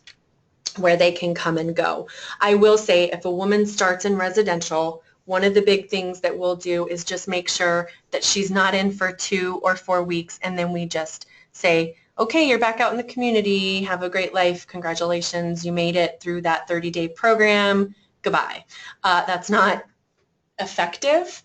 where they can come and go. I will say if a woman starts in residential, one of the big things that we'll do is just make sure that she's not in for 2 or 4 weeks, and then we just say, okay, you're back out in the community, have a great life, congratulations, you made it through that 30-day program, goodbye. That's not effective.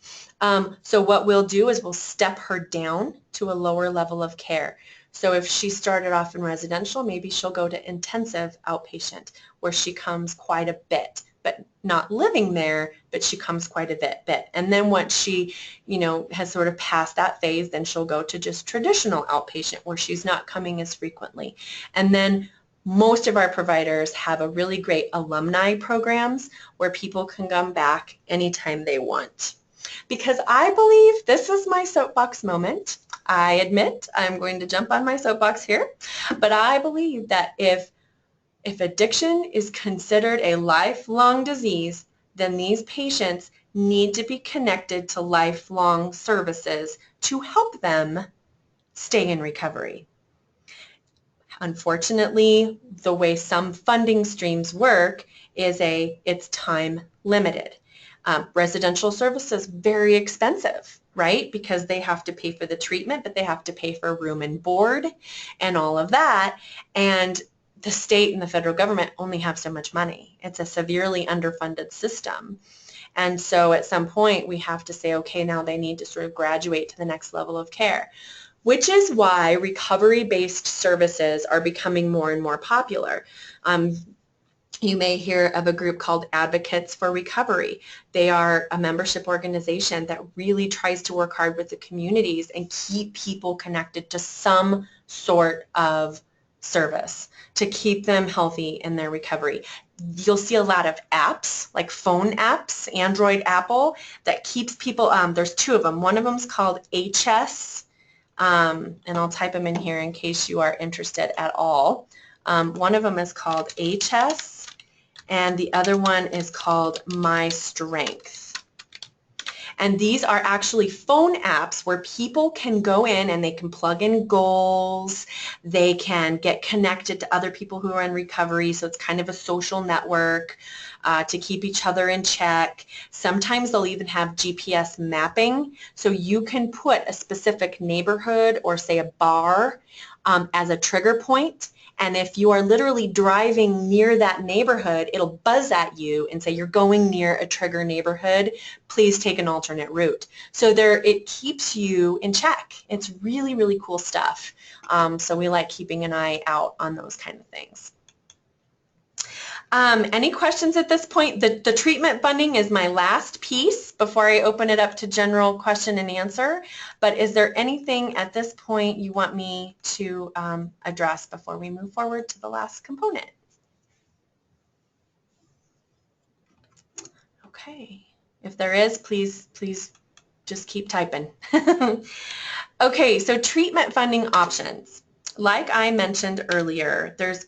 So what we'll do is we'll step her down to a lower level of care. So if she started off in residential, maybe she'll go to intensive outpatient where she comes quite a bit but not living there, but she comes quite a bit. And then once she, has sort of passed that phase, then she'll go to just traditional outpatient where she's not coming as frequently. And then most of our providers have a really great alumni programs where people can come back anytime they want. Because I believe, this is my soapbox moment, I admit I'm going to jump on my soapbox here, but I believe that if addiction is considered a lifelong disease, then these patients need to be connected to lifelong services to help them stay in recovery. Unfortunately, the way some funding streams work is it's time limited. Residential services, very expensive, right? Because they have to pay for the treatment, but they have to pay for room and board and all of that. And the state and the federal government only have so much money. It's a severely underfunded system. And so at some point we have to say, okay, now they need to sort of graduate to the next level of care, which is why recovery-based services are becoming more and more popular. You may hear of a group called Advocates for Recovery. They are a membership organization that really tries to work hard with the communities and keep people connected to some sort of service to keep them healthy in their recovery. You'll see a lot of apps, like phone apps, Android, Apple, that keeps people, there's two of them. One of them is called HS, and I'll type them in here in case you are interested at all. One of them is called HS, and the other one is called My Strength. And these are actually phone apps where people can go in and they can plug in goals, they can get connected to other people who are in recovery, so it's kind of a social network to keep each other in check. Sometimes they'll even have GPS mapping, so you can put a specific neighborhood or say a bar as a trigger point. And if you are literally driving near that neighborhood, it'll buzz at you and say, you're going near a trigger neighborhood, please take an alternate route. So it keeps you in check. It's really, really cool stuff. So we like keeping an eye out on those kind of things. Any questions at this point? The treatment funding is my last piece before I open it up to general question and answer. But is there anything at this point you want me to address before we move forward to the last component? Okay. If there is, please just keep typing. Okay, so treatment funding options. Like I mentioned earlier, there's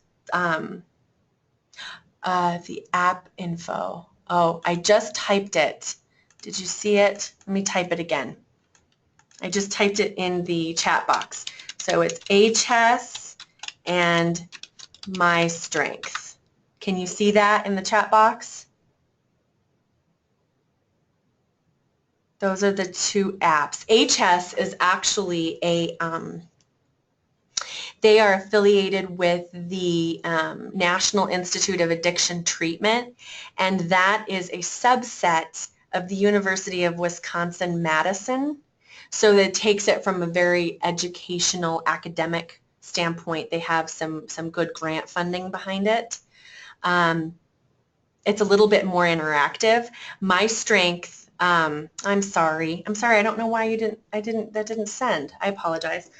the app info. Oh, I just typed it. Did you see it? Let me type it again. I just typed it in the chat box. So it's HS and My Strength. Can you see that in the chat box? Those are the two apps. HS is actually they are affiliated with the National Institute of Addiction Treatment, and that is a subset of the University of Wisconsin-Madison. So that takes it from a very educational, academic standpoint. They have some good grant funding behind it. It's a little bit more interactive. My Strength, I'm sorry, I don't know why that didn't send. I apologize.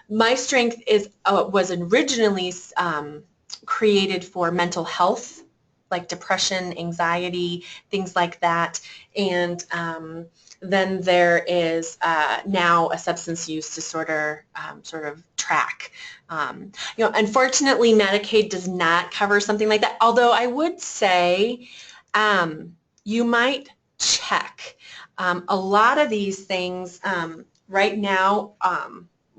My Strength was originally created for mental health, like depression, anxiety, things like that, and then there is now a substance use disorder sort of track. Unfortunately, Medicaid does not cover something like that, although I would say you might check. A lot of these things right now,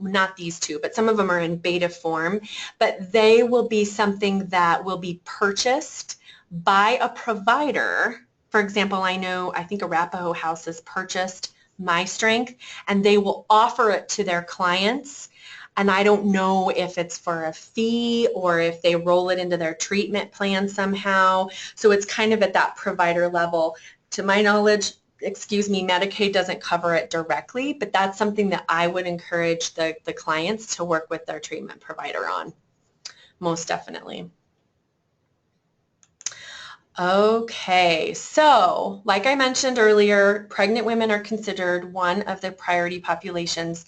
not these two, but some of them are in beta form, but they will be something that will be purchased by a provider. For example, I think Arapahoe House has purchased My Strength, and they will offer it to their clients. And I don't know if it's for a fee or if they roll it into their treatment plan somehow. So it's kind of at that provider level. To my knowledge, Medicaid doesn't cover it directly, but that's something that I would encourage the clients to work with their treatment provider on, most definitely. Okay, so like I mentioned earlier, pregnant women are considered one of the priority populations.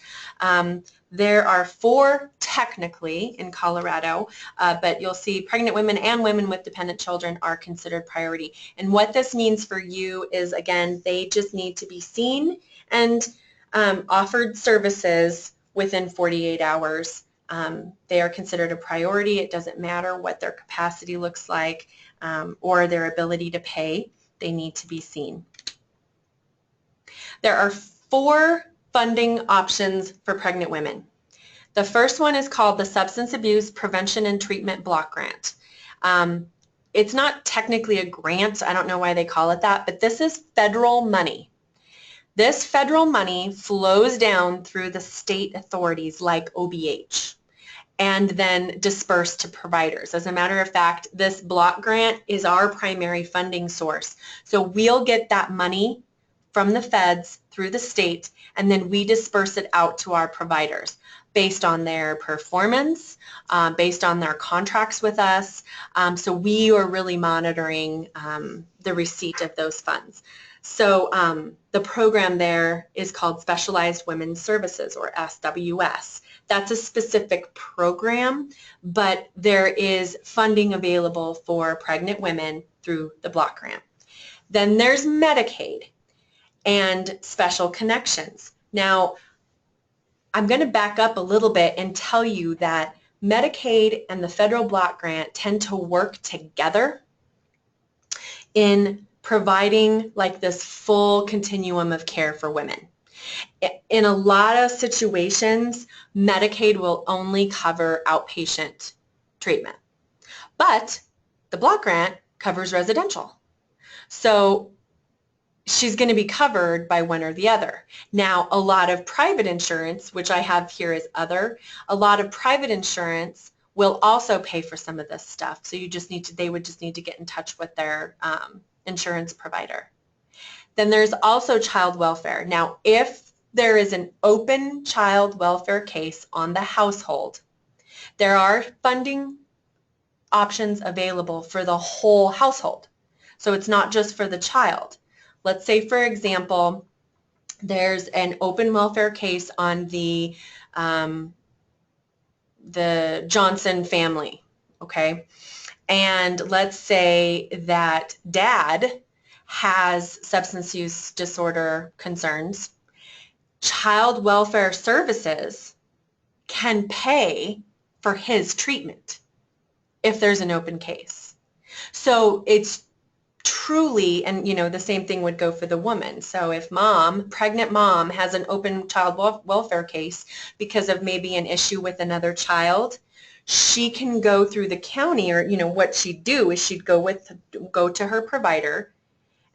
There are 4 technically in Colorado, but you'll see pregnant women and women with dependent children are considered priority. And what this means for you is, again, they just need to be seen and offered services within 48 hours. They are considered a priority. It doesn't matter what their capacity looks like or their ability to pay. They need to be seen. There are 4 funding options for pregnant women. The first one is called the Substance Abuse Prevention and Treatment Block Grant. It's not technically a grant. I don't know why they call it that, but this is federal money. This federal money flows down through the state authorities like OBH and then dispersed to providers. As a matter of fact, this block grant is our primary funding source. So we'll get that money from the feds through the state, and then we disperse it out to our providers based on their performance, based on their contracts with us. So we are really monitoring the receipt of those funds. So the program there is called Specialized Women's Services, or SWS. That's a specific program, but there is funding available for pregnant women through the block grant. Then there's Medicaid and Special Connections. Now, I'm going to back up a little bit and tell you that Medicaid and the federal block grant tend to work together in providing like this full continuum of care for women. In a lot of situations, Medicaid will only cover outpatient treatment, but the block grant covers residential. So she's going to be covered by one or the other. Now, a lot of private insurance, which I have here as other, a lot of private insurance will also pay for some of this stuff. So they would just need to get in touch with their insurance provider. Then there's also child welfare. Now, if there is an open child welfare case on the household, there are funding options available for the whole household. So it's not just for the child. Let's say, for example, there's an open welfare case on the Johnson family, okay? And let's say that dad has substance use disorder concerns. Child welfare services can pay for his treatment if there's an open case. So it's truly, and the same thing would go for the woman. So if pregnant mom has an open child welfare case because of maybe an issue with another child, she can go through the county, or what she'd do is she'd go to her provider,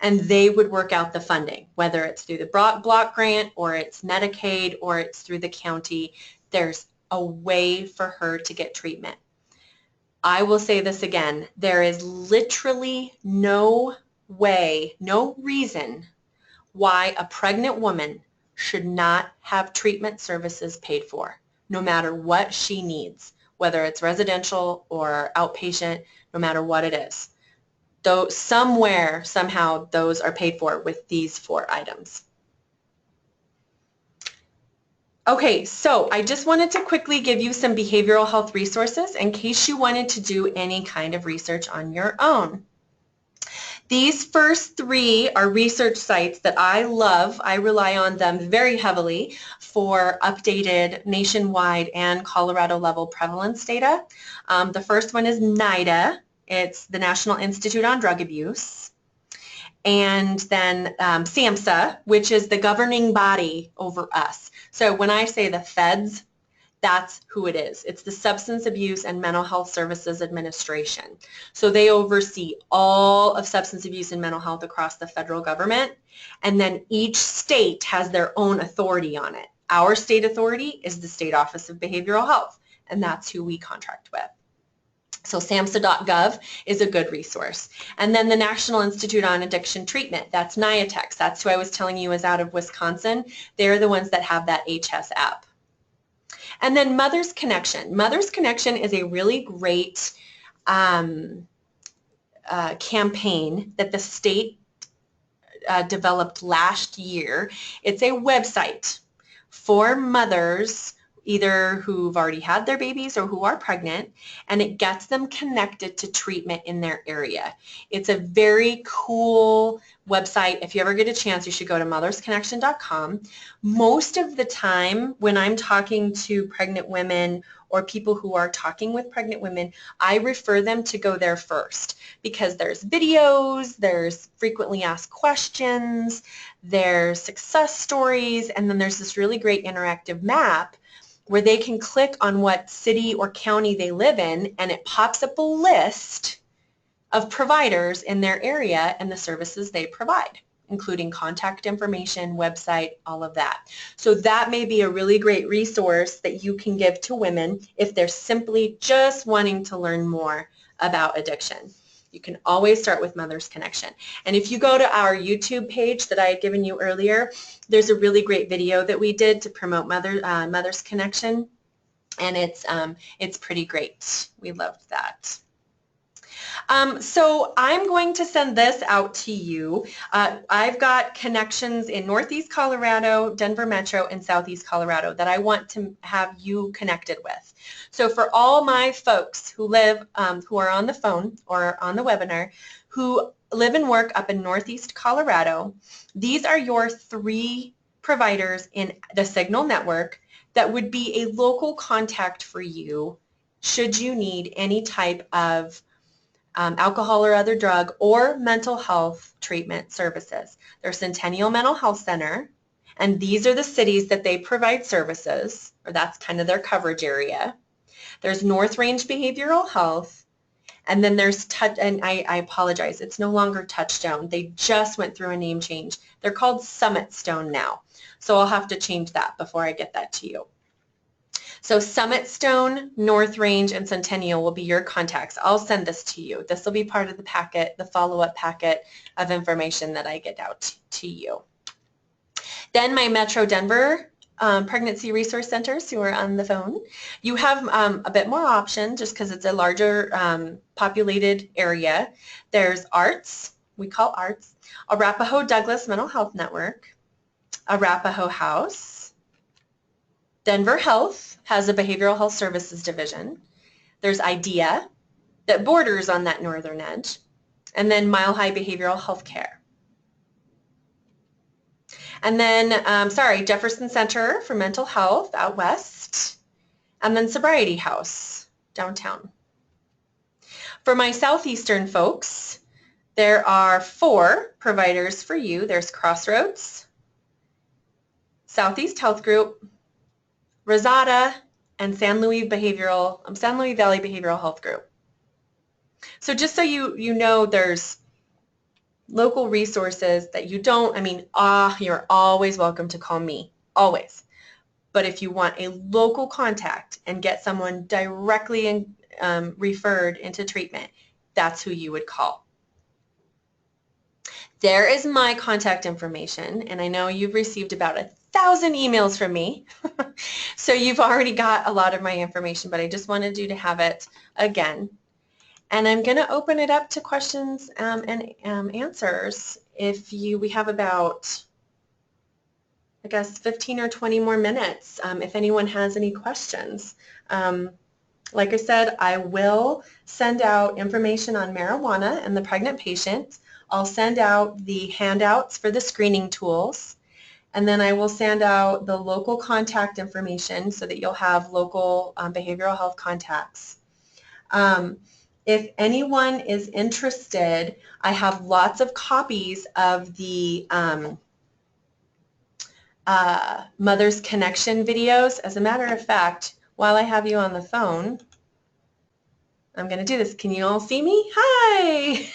and they would work out the funding, whether it's through the block grant or it's Medicaid or it's through the county. There's a way for her to get treatment. I will say this again, there is literally no way, no reason why a pregnant woman should not have treatment services paid for, no matter what she needs, whether it's residential or outpatient, no matter what it is. Though somewhere, somehow, those are paid for with these 4 items. Okay, so I just wanted to quickly give you some behavioral health resources in case you wanted to do any kind of research on your own. These first 3 are research sites that I love. I rely on them very heavily for updated nationwide and Colorado level prevalence data. The first one is NIDA. It's the National Institute on Drug Abuse. And then SAMHSA, which is the governing body over us. So when I say the feds, that's who it is. It's the Substance Abuse and Mental Health Services Administration. So they oversee all of substance abuse and mental health across the federal government, and then each state has their own authority on it. Our state authority is the State Office of Behavioral Health, and that's who we contract with. So SAMHSA.gov is a good resource. And then the National Institute on Addiction Treatment, that's NIATX. That's who I was telling you is out of Wisconsin. They're the ones that have that HS app. And then Mother's Connection. Mother's Connection is a really great campaign that the state developed last year. It's a website for mothers either who've already had their babies or who are pregnant, and it gets them connected to treatment in their area. It's a very cool website. If you ever get a chance, you should go to mothersconnection.com. Most of the time when I'm talking to pregnant women or people who are talking with pregnant women, I refer them to go there first because there's videos, there's frequently asked questions, there's success stories, and then there's this really great interactive map where they can click on what city or county they live in, and it pops up a list of providers in their area and the services they provide, including contact information, website, all of that. So that may be a really great resource that you can give to women if they're simply just wanting to learn more about addiction. You can always start with Mother's Connection. And if you go to our YouTube page that I had given you earlier, there's a really great video that we did to promote Mother's Connection, and it's pretty great. We loved that. So I'm going to send this out to you. I've got connections in Northeast Colorado, Denver Metro, and Southeast Colorado that I want to have you connected with. So for all my folks who live, who are on the phone or on the webinar, who live and work up in Northeast Colorado, these are your 3 providers in the Signal network that would be a local contact for you should you need any type of alcohol or other drug or mental health treatment services. There's Centennial Mental Health Center, and these are the cities that they provide services, or that's kind of their coverage area. There's North Range Behavioral Health, and then there's and I apologize, it's no longer Touchstone. They just went through a name change. They're called Summit Stone now, so I'll have to change that before I get that to you. So Summit Stone, North Range, and Centennial will be your contacts. I'll send this to you. This will be part of the packet, the follow-up packet of information that I get out to you. Then my Metro Denver pregnancy resource centers who are on the phone. You have a bit more option just because it's a larger populated area. There's ARTS, we call ARTS, Arapahoe Douglas Mental Health Network, Arapahoe House, Denver Health has a behavioral health services division. There's IDEA that borders on that northern edge, and then Mile High Behavioral Health Care. And then, Jefferson Center for Mental Health out west, and then Sobriety House downtown. For my southeastern folks, there are 4 providers for you. There's Crossroads, Southeast Health Group, Rosada, and San Luis Valley Behavioral Health Group. So just so you know, there's local resources that you don't, you're always welcome to call me, always. But if you want a local contact and get someone directly referred into treatment, that's who you would call. There is my contact information, and I know you've received about 1,000 emails from me, so you've already got a lot of my information, but I just wanted you to have it again. And I'm going to open it up to questions and answers. We have about, I guess, 15 or 20 more minutes if anyone has any questions. Like I said, I will send out information on marijuana and the pregnant patient. I'll send out the handouts for the screening tools, and then I will send out the local contact information so that you'll have local behavioral health contacts. If anyone is interested, I have lots of copies of the Mother's Connection videos. As a matter of fact, while I have you on the phone, I'm going to do this. Can you all see me? Hi!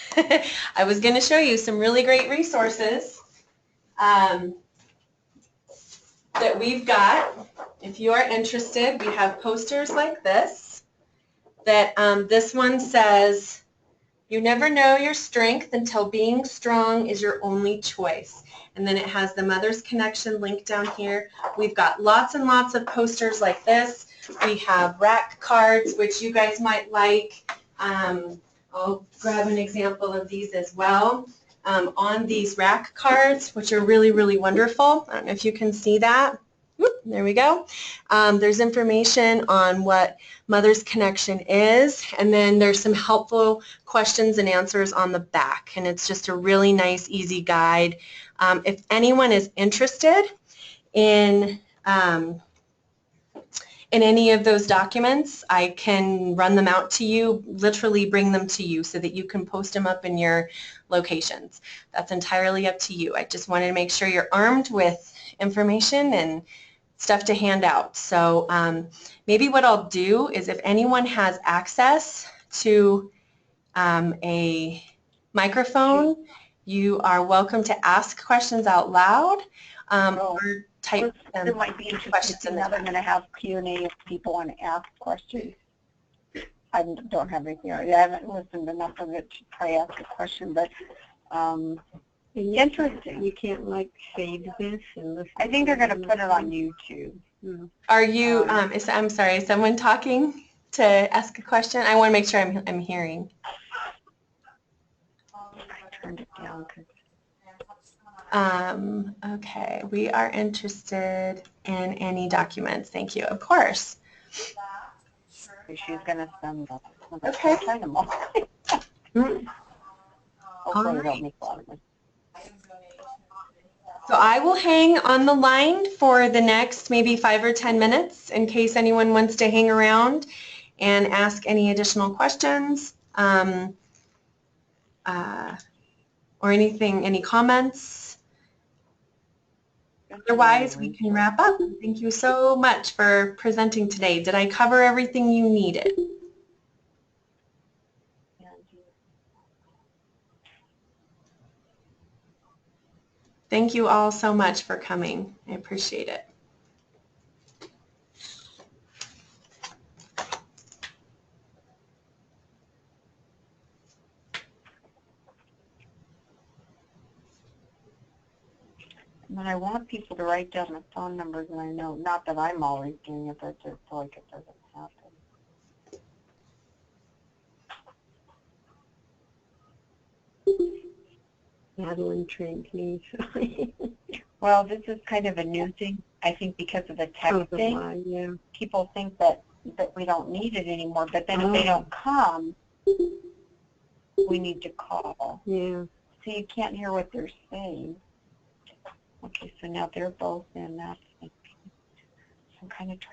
I was going to show you some really great resources that we've got. If you are interested, we have posters like this. This one says, "You never know your strength until being strong is your only choice." And then it has the Mother's Connection link down here. We've got lots and lots of posters like this. We have rack cards, which you guys might like. I'll grab an example of these as well. On these rack cards, which are really, really wonderful. I don't know if you can see that. Whoop, there we go. There's information on what Mother's Connection is, and then there's some helpful questions and answers on the back, and it's just a really nice, easy guide. If anyone is interested in any of those documents, I can run them out to you, literally bring them to you so that you can post them up in your locations. That's entirely up to you. I just wanted to make sure you're armed with information and stuff to hand out. So maybe what I'll do is if anyone has access to a microphone, you are welcome to ask questions out loud or type them. It might be interesting now that I'm going to have Q&A if people want to ask questions. I don't have anything. I haven't listened enough of it to try to ask a question, but interesting. You can't like save this and listen. I think they're going to put it on YouTube. Are you, I'm sorry, is someone talking to ask a question? I want to make sure I'm hearing. I turned it down. Okay, we are interested in any documents. Thank you. Of course. She's going to send them. Okay. Hopefully they'll make a lot of them. So I will hang on the line for the next maybe 5 or 10 minutes in case anyone wants to hang around and ask any additional questions or anything, any comments. Otherwise, we can wrap up. Thank you so much for presenting today. Did I cover everything you needed? Thank you all so much for coming. I appreciate it. And I want people to write down the phone numbers, and I know, not that I'm always doing it, but just like it doesn't happen. Madeline trained me. Well, this is kind of a new thing, I think, because of the texting. Yeah. People think that we don't need it anymore, but then if they don't come, we need to call. Yeah. So you can't hear what they're saying. Okay, so now they're both in that. I'm kind of trying